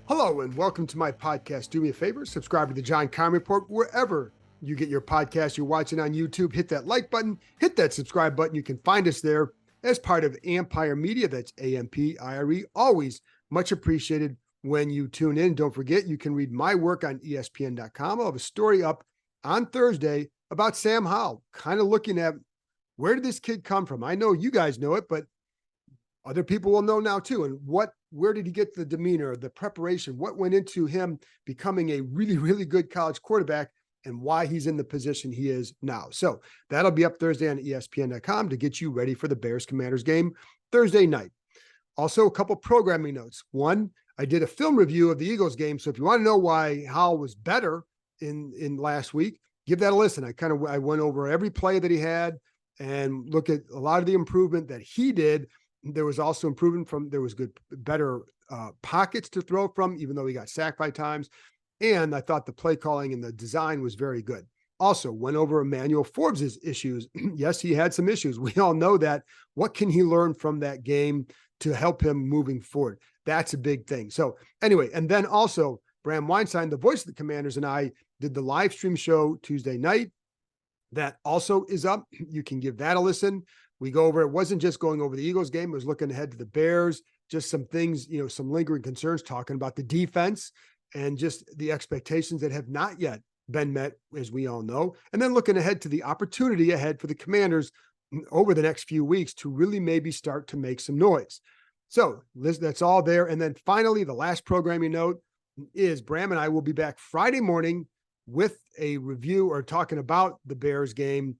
Hello and welcome to my podcast. Do me a favor, subscribe to the John Keim Report wherever you get your podcast. You're watching on YouTube, hit that like button, hit that subscribe button. You can find us there as part of Empire Media. That's AMPIRE. Always much appreciated when you tune in. Don't forget, you can read my work on ESPN.com. I'll have a story up on Thursday about Sam Howell, kind of looking at where did this kid come from? I know you guys know it, but other people will know now too. And where did he get the demeanor, the preparation? What went into him becoming a really, really good college quarterback and why he's in the position he is now? So that'll be up Thursday on ESPN.com to get you ready for the Bears Commanders game Thursday night. Also, a couple programming notes. One, I did a film review of the Eagles game. So if you want to know why Howell was better in last week, give that a listen. I went over every play that he had and look at a lot of the improvement that he did. There was also improvement there was better pockets to throw from, even though he got sacked by times. And I thought the play calling and the design was very good. Also went over Emmanuel Forbes' issues. Yes, he had some issues. We all know that. What can he learn from that game to help him moving forward? That's a big thing. So anyway, and then also Bram Weinstein, the voice of the Commanders, and I did the live stream show Tuesday night. That also is up. You can give that a listen. We go over, it wasn't just going over the Eagles game. It was looking ahead to the Bears, just some things, some lingering concerns, talking about the defense and just the expectations that have not yet been met, as we all know. And then looking ahead to the opportunity ahead for the Commanders over the next few weeks to really maybe start to make some noise. So that's all there. And then finally, the last programming note is Bram and I will be back Friday morning with a review or talking about the Bears game.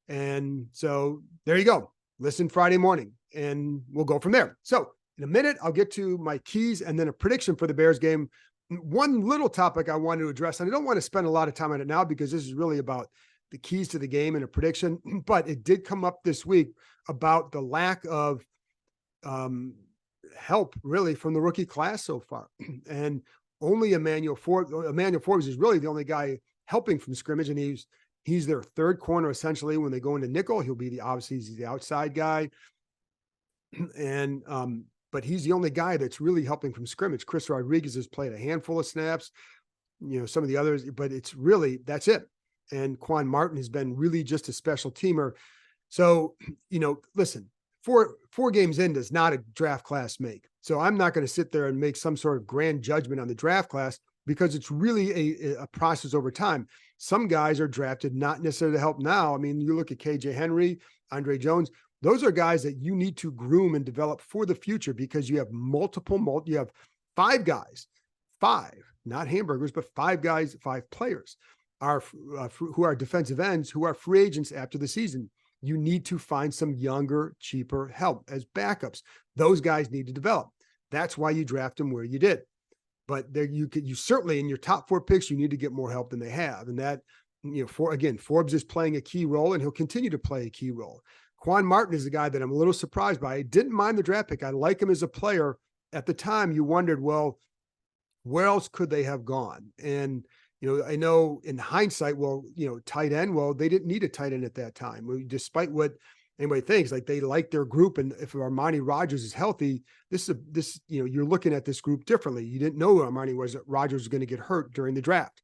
And so there you go. Listen Friday morning and we'll go from there. So in a minute, I'll get to my keys and then a prediction for the Bears game. One little topic I wanted to address, and I don't want to spend a lot of time on it now because this is really about the keys to the game and a prediction, but it did come up this week about the lack of help really from the rookie class so far. And only Emmanuel Forbes is really the only guy helping from scrimmage, and he's their third corner essentially when they go into nickel. He'll be he's the outside guy, and but he's the only guy that's really helping from scrimmage. Chris Rodriguez has played a handful of snaps, some of the others, but that's it. And Quan Martin has been really just a special teamer. So listen, four games in does not a draft class make. So I'm not going to sit there and make some sort of grand judgment on the draft class because it's really a process over time. Some guys are drafted not necessarily to help now. I mean, you look at KJ Henry, Andre Jones, those are guys that you need to groom and develop for the future because you have you have five guys, not hamburgers, but five players who are defensive ends who are free agents after the season. You need to find some younger, cheaper help as backups. Those guys need to develop. That's why you draft them where you did. But there you certainly in your top four picks, you need to get more help than they have. And that, Forbes is playing a key role and he'll continue to play a key role. Quan Martin is a guy that I'm a little surprised by. I didn't mind the draft pick. I like him as a player. At the time, you wondered, well, where else could they have gone? And, I know in hindsight, tight end, they didn't need a tight end at that time, despite what anybody thinks. Like they like their group. And if Armani Rogers is healthy, you're looking at this group differently. You didn't know Rogers was going to get hurt during the draft.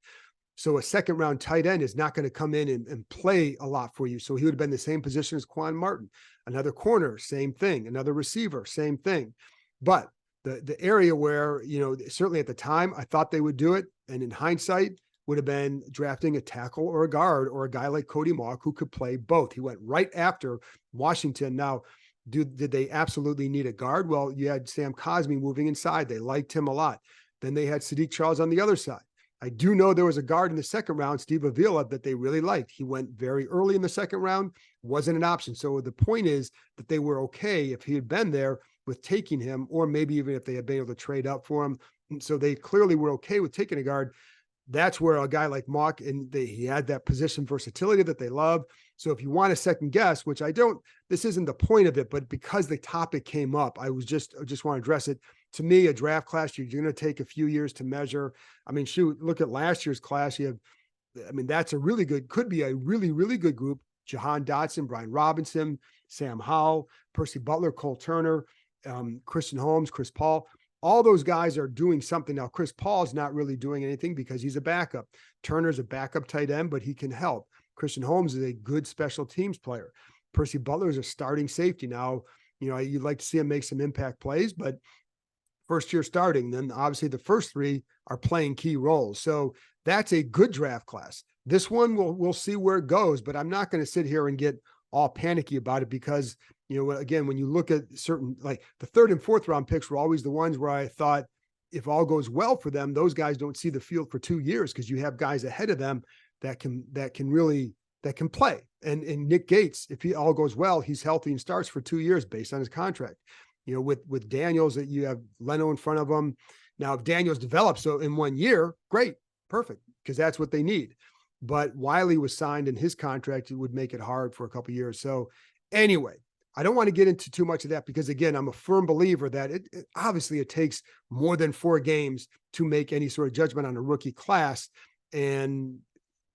So a second round tight end is not going to come in and play a lot for you. So he would have been the same position as Quan Martin. Another corner, same thing. Another receiver, same thing. But the area where, certainly at the time, I thought they would do it. And in hindsight, would have been drafting a tackle or a guard or a guy like Cody Mauch who could play both. He went right after Washington. Now, did they absolutely need a guard? Well, you had Sam Cosmi moving inside. They liked him a lot. Then they had Sadiq Charles on the other side. I do know there was a guard in the second round, Steve Avila, that they really liked. He went very early in the second round, wasn't an option. So the point is that they were okay if he had been there with taking him, or maybe even if they had been able to trade up for him. And so they clearly were okay with taking a guard. That's where a guy like Mauch, he had that position versatility that they love. So if you want a second guess, which I don't, this isn't the point of it, but because the topic came up, I just want to address it. To me, a draft class, you're going to take a few years to measure. I mean, look at last year's class. That's could be a really, really good group. Jahan Dotson, Brian Robinson, Sam Howell, Percy Butler, Cole Turner, Christian Holmes, Chris Paul. all those guys are doing something. Now, Chris Paul's not really doing anything because he's a backup. Turner's a backup tight end, but he can help. Christian Holmes is a good special teams player. Percy Butler is a starting safety. Now, you'd like to see him make some impact plays, but first year starting, then obviously the first three are playing key roles. So that's a good draft class. This one, we'll see where it goes, but I'm not going to sit here and get all panicky about it because, again, when you look at certain, like the third and fourth round picks were always the ones where I thought if all goes well for them, those guys don't see the field for 2 years because you have guys ahead of them that can play. And Nick Gates, if he all goes well, he's healthy and starts for 2 years based on his contract. With Daniels, that you have Leno in front of him. Now, if Daniels develops so in 1 year, great, perfect, because that's what they need. But Wiley was signed in his contract, it would make it hard for a couple of years. So anyway, I don't want to get into too much of that because, again, I'm a firm believer that it takes more than 4 games to make any sort of judgment on a rookie class. And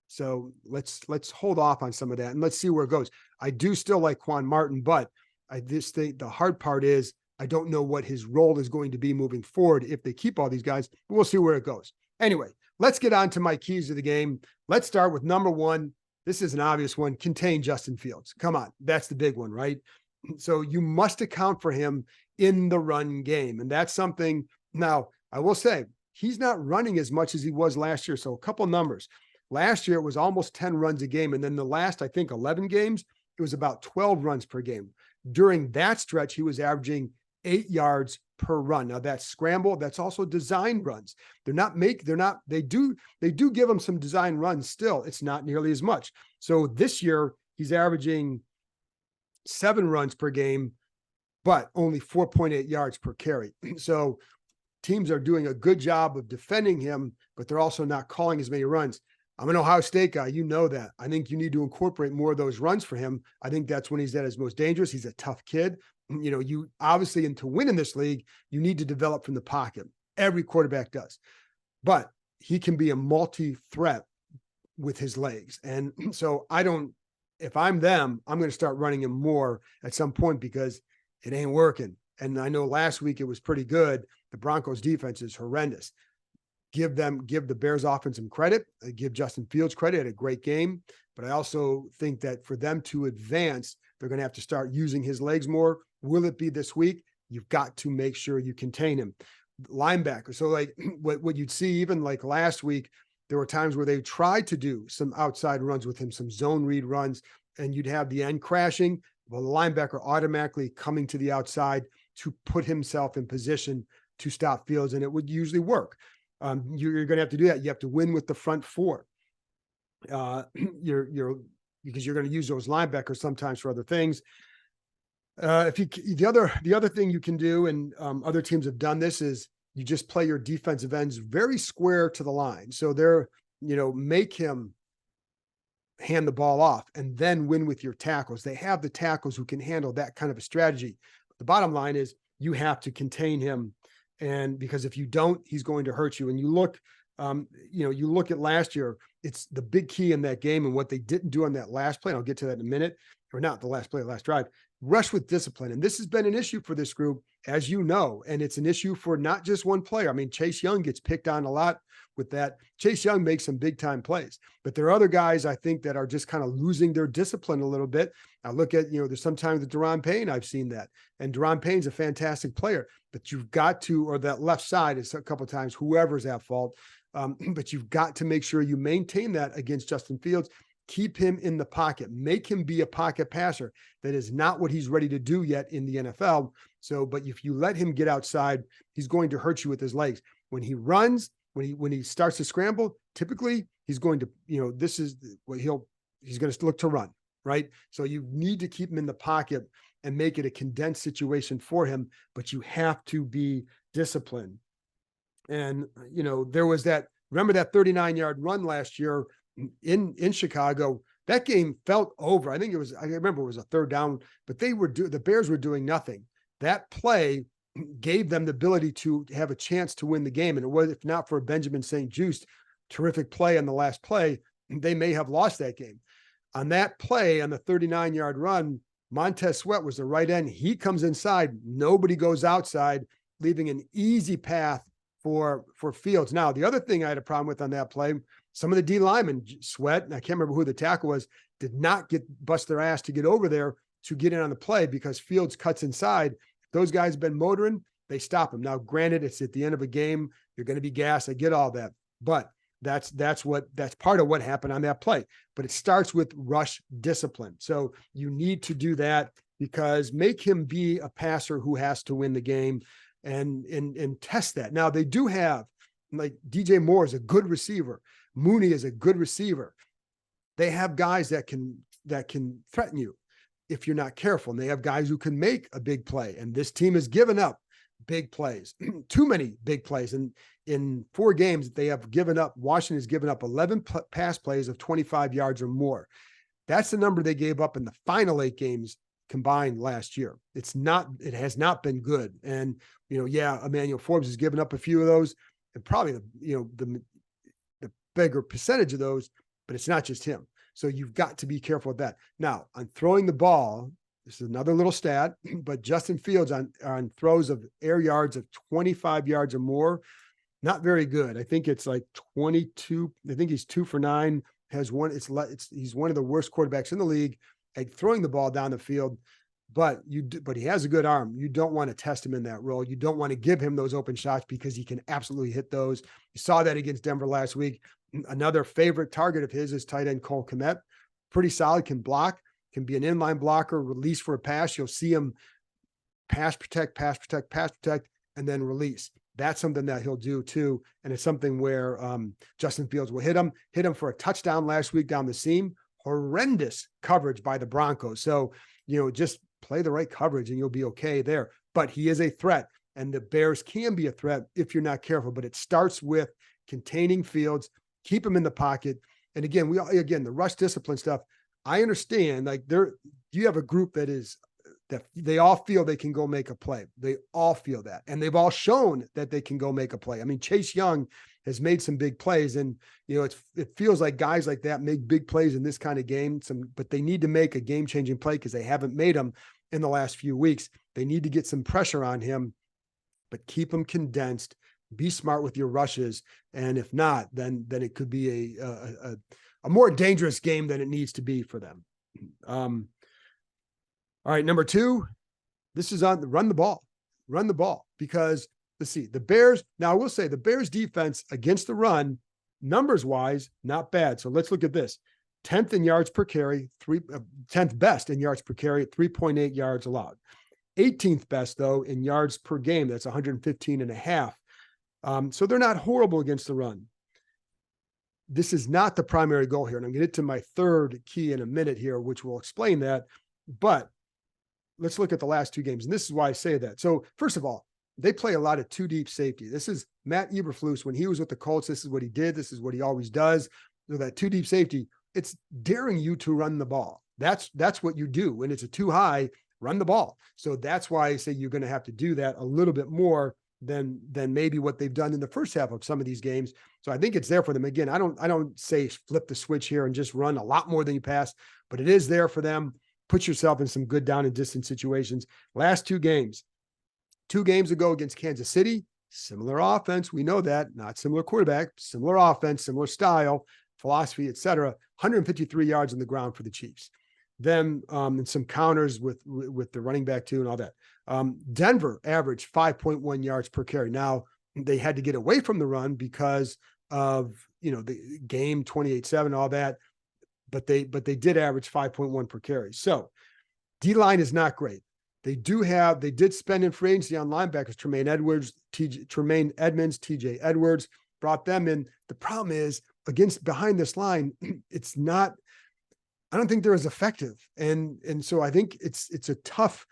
so let's hold off on some of that and let's see where it goes. I do still like Quan Martin, but I just think the hard part is I don't know what his role is going to be moving forward if they keep all these guys. But we'll see where it goes. Anyway, let's get on to my keys of the game. Let's start with number 1. This is an obvious one. Contain Justin Fields. Come on. That's the big one, right? So you must account for him in the run game. And that's something. Now, I will say he's not running as much as he was last year. So a couple numbers. Last year, it was almost 10 runs a game. And then the last, I think, 11 games, it was about 12 runs per game. During that stretch, he was averaging 8 yards per run. Now that's scramble. That's also design runs. They do give him some design runs still. It's not nearly as much. So this year he's averaging 7 runs per game, but only 4.8 yards per carry. So teams are doing a good job of defending him, but they're also not calling as many runs. I'm an Ohio State guy. You know that. I think you need to incorporate more of those runs for him. I think that's when he's at his most dangerous. He's a tough kid. You obviously, and to win in this league, you need to develop from the pocket. Every quarterback does. But he can be a multi-threat with his legs. And so if I'm them, I'm going to start running him more at some point because it ain't working. And I know last week it was pretty good. The Broncos defense is horrendous. Give the Bears offense some credit. I give Justin Fields credit. Had a great game. But I also think that for them to advance, they're going to have to start using his legs more. Will it be this week? You've got to make sure you contain him. Linebacker. So like what you'd see even like last week, there were times where they tried to do some outside runs with him, some zone read runs, and you'd have the end crashing. Well, the linebacker automatically coming to the outside to put himself in position to stop Fields, and it would usually work. You're going to have to do that. You have to win with the front 4. Because you're going to use those linebackers sometimes for other things. The other thing you can do, and other teams have done this, is you just play your defensive ends very square to the line. So make him hand the ball off and then win with your tackles. They have the tackles who can handle that kind of a strategy. The bottom line is you have to contain him. And because if you don't, he's going to hurt you. And you look at last year, it's the big key in that game and what they didn't do on that last play. And I'll get to that in a minute, or not the last play, the last drive. Rush with discipline. And this has been an issue for this group, as you know, and it's an issue for not just one player. I mean, Chase Young gets picked on a lot with that. Chase Young makes some big time plays, but there are other guys I think that are just kind of losing their discipline a little bit. I look at, there's sometimes with Daron Payne, I've seen that. And Daron Payne's a fantastic player, but you've got to, or that left side is a couple of times, whoever's at fault. But you've got to make sure you maintain that against Justin Fields. Keep him in the pocket, make him be a pocket passer. That is not what he's ready to do yet in the NFL. So, but if you let him get outside, he's going to hurt you with his legs. When he runs, when he starts to scramble, typically he's going to, this is what he's going to look to run, right? So you need to keep him in the pocket and make it a condensed situation for him, but you have to be disciplined. And, there was remember that 39-yard run last year in Chicago. That game felt over. I remember it was a third down, but the Bears were doing nothing. That play gave them the ability to have a chance to win the game. And it was, if not for Benjamin St. Juste, terrific play on the last play, they may have lost that game. On that play, on the 39-yard run, Montez Sweat was the right end. He comes inside. Nobody goes outside. leaving an easy path for Fields. Now, the other thing I had a problem with on that play, some of the D linemen, Sweat, and I can't remember who the tackle was, did not bust their ass to get over there to get in on the play because Fields cuts inside. If those guys have been motoring, they stop him. Now, granted, it's at the end of a game. You're going to be gassed. I get all that. But that's part of what happened on that play. But it starts with rush discipline. So you need to do that, because make him be a passer who has to win the game and test that. Now, they do have, like, DJ Moore is a good receiver. Mooney is a good receiver. They have guys that can threaten you if you're not careful. And they have guys who can make a big play. And this team has given up big plays, too many big plays. And in 4 games, they have given up, Washington has given up 11 pass plays of 25 yards or more. That's the number they gave up in the final 8 games combined last year. It has not been good. And, Emmanuel Forbes has given up a few of those, and probably the bigger percentage of those, but it's not just him. So you've got to be careful with that. Now, on throwing the ball, this is another little stat, but Justin Fields on throws of air yards of 25 yards or more, not very good. I think it's like 22. I think he's 2 for 9. Has one. He's one of the worst quarterbacks in the league at throwing the ball down the field. But he has a good arm. You don't want to test him in that role. You don't want to give him those open shots, because he can absolutely hit those. You saw that against Denver last week. Another favorite target of his is tight end Cole Kmet. Pretty solid, can block, can be an inline blocker, release for a pass. You'll see him pass protect, and then release. That's something that he'll do too. And it's something where Justin Fields will hit him for a touchdown last week down the seam. Horrendous coverage by the Broncos. So, just play the right coverage and you'll be okay there. But he is a threat, and the Bears can be a threat if you're not careful. But it starts with containing Fields, keep him in the pocket. And again, the rush discipline stuff, I understand, like, you have a group that they all feel they can go make a play. They all feel that. And they've all shown that they can go make a play. I mean, Chase Young has made some big plays, and, it feels like guys like that make big plays in this kind of game. But they need to make a game-changing play, because they haven't made them in the last few weeks. They need to get some pressure on him, but keep him condensed. Be smart with your rushes. And if not, then it could be a more dangerous game than it needs to be for them. All right, number 2, this is on run the ball, because let's see, the Bears. Now I will say the Bears defense against the run, numbers wise, not bad. So let's look at this. 10th in yards per carry, 10th best in yards per carry, 3.8 yards allowed. 18th best though in yards per game. That's 115 and a half. So they're not horrible against the run. This is not the primary goal here. And I'm going to get to my third key in a minute here, which will explain that. But let's look at the last 2 games. And this is why I say that. So first of all, they play a lot of 2 deep safety. This is Matt Eberflus. When he was with the Colts, this is what he did. This is what he always does. So that 2 deep safety, it's daring you to run the ball. That's what you do. When it's a 2 high, run the ball. So that's why I say you're going to have to do that a little bit more than maybe what they've done in the first half of some of these games. So I think it's there for them. Again, I don't say flip the switch here and just run a lot more than you pass, but it is there for them. Put yourself in some good down and distance situations. Last 2 games. 2 games ago against Kansas City, similar offense. We know that. Not similar quarterback, similar offense, similar style, philosophy, etc. 153 yards on the ground for the Chiefs. Then and some counters with the running back too and all that. Denver averaged 5.1 yards per carry. Now, they had to get away from the run because of, the game 28-7, all that. But they did average 5.1 per carry. So D-line is not great. They did spend in free agency on linebackers, Tremaine Edmonds, TJ Edwards, brought them in. The problem is behind this line, I don't think they're as effective. And so I think it's a tough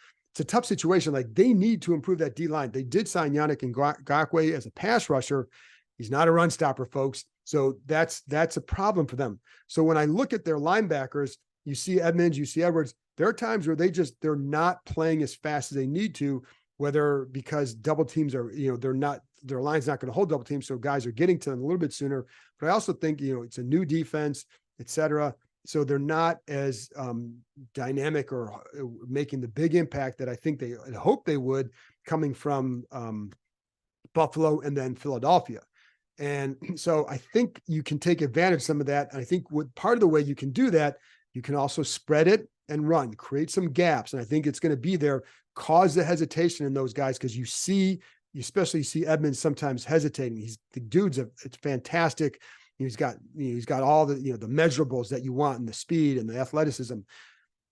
situation. Like, they need to improve that D line. They did sign Yannick Ngakoue as a pass rusher. He's not a run stopper, folks. So that's a problem for them. So when I look at their linebackers, you see Edmonds, you see Edwards, there are times where they're not playing as fast as they need to, whether because double teams are, their line's not going to hold double teams. So guys are getting to them a little bit sooner. But I also think, it's a new defense, et cetera. So they're not as dynamic or making the big impact that I think they hope they would coming from Buffalo and then Philadelphia. And so I think you can take advantage of some of that. And I think what part of the way you can do that, you can also spread it and run, create some gaps. And I think it's going to be there, cause the hesitation in those guys, because you especially see Edmonds sometimes hesitating. The dude's it's fantastic. He's got all the, the measurables that you want, and the speed and the athleticism,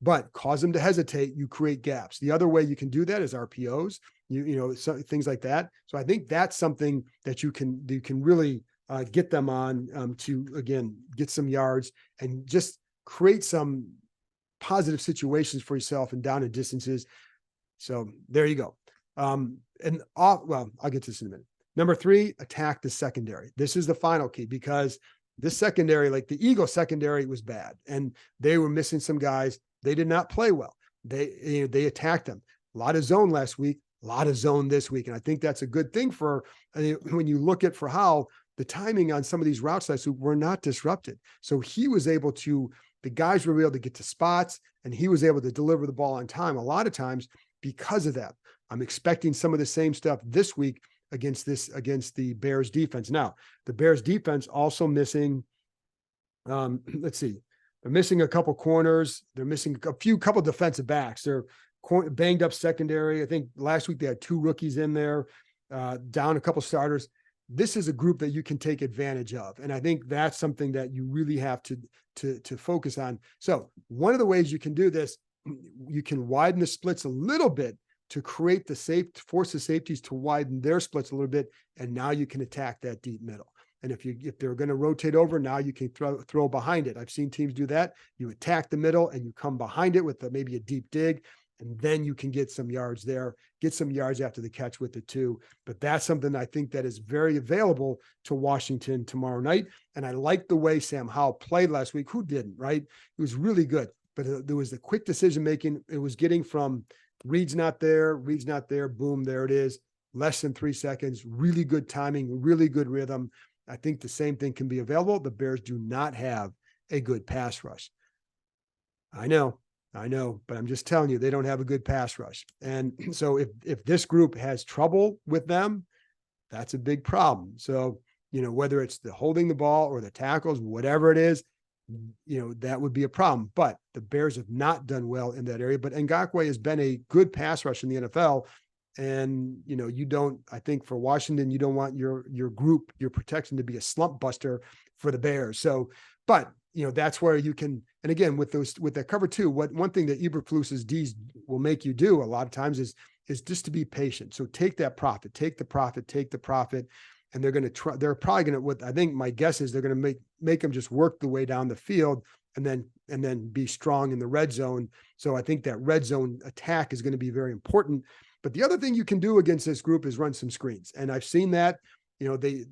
but cause them to hesitate. You create gaps. The other way you can do that is RPOs, things like that. So I think that's something that you can really get them on to, again, get some yards and just create some positive situations for yourself and down and distances. So there you go. I'll get to this in a minute. Number 3, attack the secondary. This is the final key, because this secondary, like the Eagles secondary, was bad, and they were missing some guys. They did not play well. They attacked them. A lot of zone last week, a lot of zone this week. And I think that's a good thing when you look at for how the timing on some of these routes last week were not disrupted. So the guys were able to get to spots, and he was able to deliver the ball on time a lot of times because of that. I'm expecting some of the same stuff this week against the Bears defense. Now, the Bears defense also missing, let's see, they're missing a couple corners. They're missing a couple defensive backs. They're banged up secondary. I think last week they had 2 rookies in there, down a couple starters. This is a group that you can take advantage of. And I think that's something that you really have to focus on. So one of the ways you can do this, you can widen the splits a little bit to create force the safeties to widen their splits a little bit. And now you can attack that deep middle. And if they're going to rotate over, now you can throw behind it. I've seen teams do that. You attack the middle and you come behind it with maybe a deep dig, and then you can get some yards there, get some yards after the catch with it too. But that's something I think that is very available to Washington tomorrow night. And I like the way Sam Howell played last week. Who didn't, right? It was really good. But there was the quick decision-making. It was getting from Reed's not there, boom, there it is. Less than 3 seconds, really good timing, really good rhythm. I think the same thing can be available. The Bears do not have a good pass rush. I know, but I'm just telling you, they don't have a good pass rush. And so if this group has trouble with them, that's a big problem. So, whether it's the holding the ball or the tackles, whatever it is, that would be a problem. But the Bears have not done well in that area. But Ngakoue has been a good pass rush in the NFL. And, I think for Washington, you don't want your group, your protection to be a slump buster for the Bears. So, but, that's where you can, and again, with that cover 2, one thing that Eberflus's D's will make you do a lot of times is just to be patient. So take the profit. And they're probably going to, I think my guess is they're going to make them just work the way down the field and then be strong in the red zone. So I think that red zone attack is going to be very important. But the other thing you can do against this group is run some screens. And I've seen that, the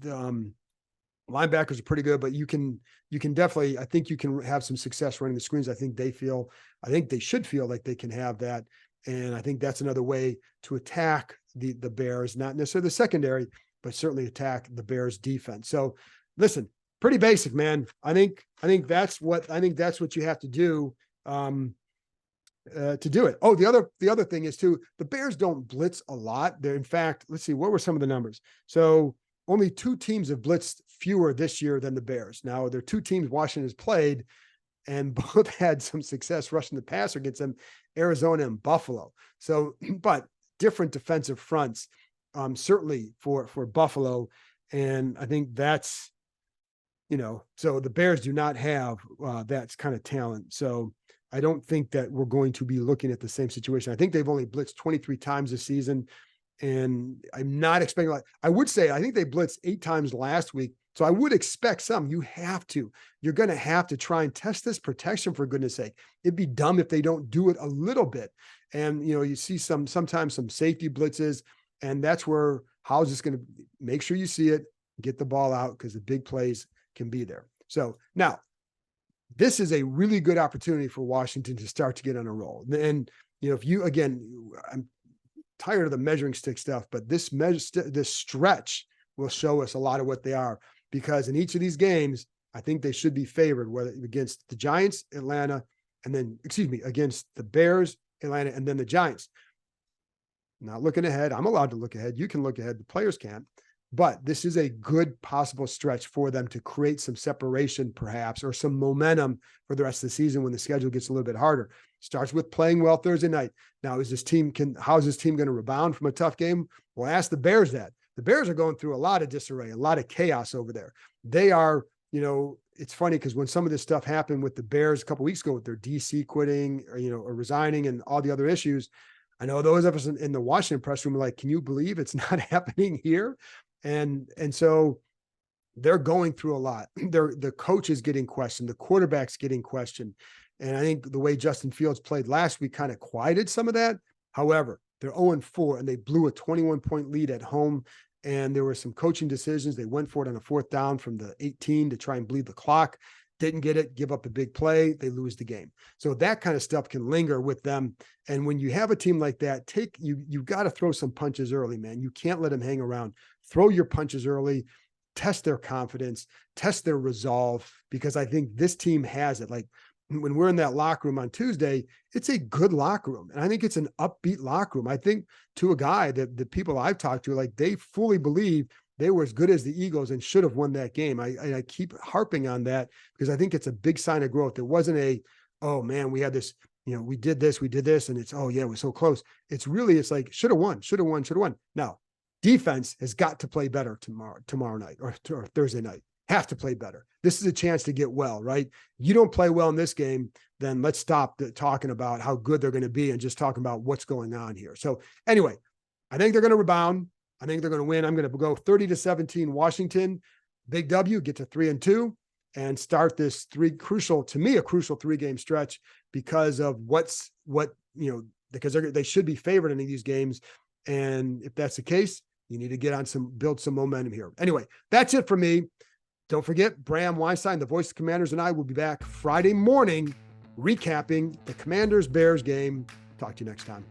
linebackers are pretty good, but you can definitely, I think you can have some success running the screens. I think they should feel like they can have that. And I think that's another way to attack the Bears, not necessarily the secondary, but certainly attack the Bears defense. So listen, pretty basic, man. I think that's what you have to do to do it. Oh, the other thing is too, the Bears don't blitz a lot. They're, in fact, let's see, what were some of the numbers? So only 2 teams have blitzed fewer this year than the Bears. Now there are 2 teams Washington has played, and both had some success rushing the passer against them, Arizona and Buffalo. So, but different defensive fronts. Certainly for Buffalo. And I think that's, so the Bears do not have that kind of talent. So I don't think that we're going to be looking at the same situation. I think they've only blitzed 23 times this season. And I'm not expecting, I would say, I think they blitzed 8 times last week. So I would expect some. You're going to have to try and test this protection, for goodness sake. It'd be dumb if they don't do it a little bit. And, you see sometimes some safety blitzes. And that's where Howell's just going to make sure you see it, get the ball out, because the big plays can be there. So now this is a really good opportunity for Washington to start to get on a roll. And, I'm tired of the measuring stick stuff, but this stretch will show us a lot of what they are, because in each of these games, I think they should be favored, whether against the Giants, Atlanta, against the Bears, Atlanta, and then the Giants. not looking ahead. I'm allowed to look ahead. You can look ahead. The players can't. But this is a good possible stretch for them to create some separation, perhaps, or some momentum for the rest of the season when the schedule gets a little bit harder. Starts with playing well Thursday night. Now, how is this team going to rebound from a tough game? Well, ask the Bears that. The Bears are going through a lot of disarray, a lot of chaos over there. They are, it's funny because when some of this stuff happened with the Bears a couple of weeks ago with their DC quitting or resigning and all the other issues, I know those of us in the Washington press room are like, can you believe it's not happening here? And so they're going through a lot. The coach is getting questioned. The quarterback's getting questioned. And I think the way Justin Fields played last week kind of quieted some of that. However, they're 0-4 and they blew a 21-point lead at home. And there were some coaching decisions. They went for it on a 4th down from the 18 to try and bleed the clock. Didn't get it, give up a big play, they lose the game. So that kind of stuff can linger with them. And when you have a team like that, you got to throw some punches early, man. You can't let them hang around. Throw your punches early, test their confidence, test their resolve, because I think this team has it. Like when we're in that locker room on Tuesday, it's a good locker room. And I think it's an upbeat locker room. I think to a guy that the people I've talked to, like they fully believe they were as good as the Eagles and should have won that game. I keep harping on that because I think it's a big sign of growth. It wasn't oh man, we had this, we did this, and it's, oh yeah, it was so close. It's like, should have won. Now, defense has got to play better tomorrow night or Thursday night. Have to play better. This is a chance to get well, right? You don't play well in this game, then let's stop talking about how good they're going to be and just talking about what's going on here. So anyway, I think they're going to rebound. I think they're going to win. I'm going to go 30-17 Washington. Big W, get to 3-2 and start this a crucial 3-game stretch because of because they should be favored in these games. And if that's the case, you need to build some momentum here. Anyway, that's it for me. Don't forget, Bram Weinstein, the voice of Commanders, and I will be back Friday morning recapping the Commanders-Bears game. Talk to you next time.